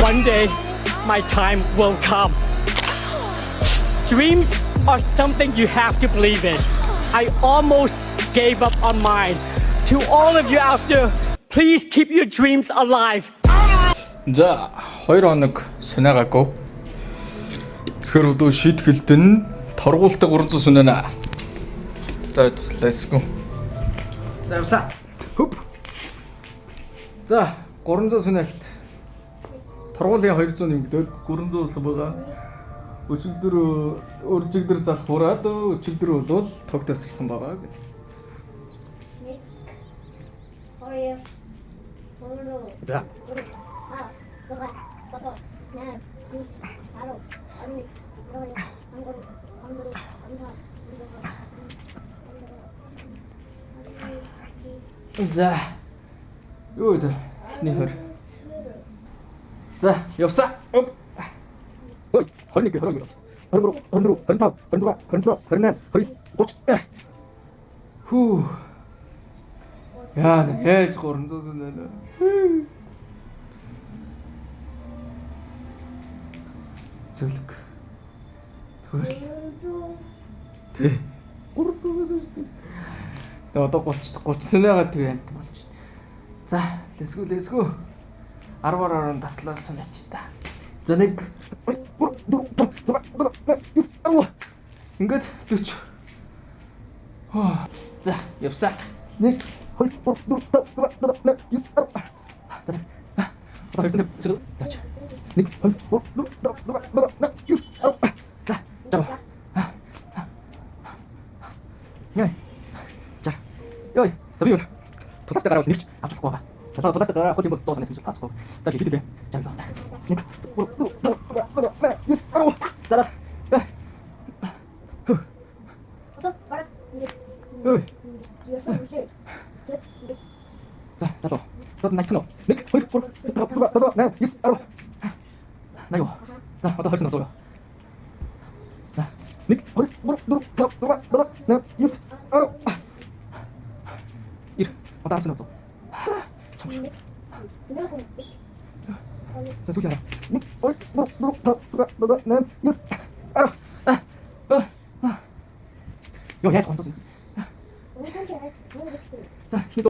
One day, my time will come. Dreams are something you have to believe in. I almost gave up on mine. To all of you out there, please keep your dreams alive. За 2 хоног сүнэгээгүй. Тэгэхээр одоо шийдгэлт нь торгуултыг 300 сүнэнэ. За let's go. За явса. Хөп. За 300 сүнэлт. Торгуулийн 200 нэмэгдээд 300 ус байгаа. Өчигдөр өржигдөр залах ураад өчигдөр бол тогтоос ирсэн байгаа гэдэг. 1 2 За 3 За. Юу за? Нэр. За, явса. Оп. Ой, 21 22 23 24 25 26 27 28 29 30. Хүү. Яа, яаж 300 сүнэнэ. Зөвлөг. Зүгээр л. Тэ. 300 сүнэ шүү дээ. Тэгээ одоо 30 сүнэгээ тэг юм болж шүү дээ. За, let's go. 10-аар таслаа сүнэч та. За 1 ингээд 40. За, явса. 1 2 3 4 5 6 7 8 9 10. Одоо хэлсэн зэрэг заач. 1 2 3 4 5 6 7 8 9 10. За, жаа. Яа. За. Йой, за би бол тулаастай гараад нэгч авч болохгүй байгаа. За тулаастай гараад хөл юм бол 100 санаас илүү таахгүй. За хийдэлээ. За. 1 За. За, залуу. За, найхтно. 1 2 3 4 5 6 7 8 9 10. Найго. За, одоо холсон зөө. За, 1 2 3 4 5 6 7 8 9 10. ир. Одоо арсан зөө. 참으시. 자, 소리 하나. 1 2 3 4 5 6 7 8 9 10. 요, 야, 좀 안 썼어. 자, 힘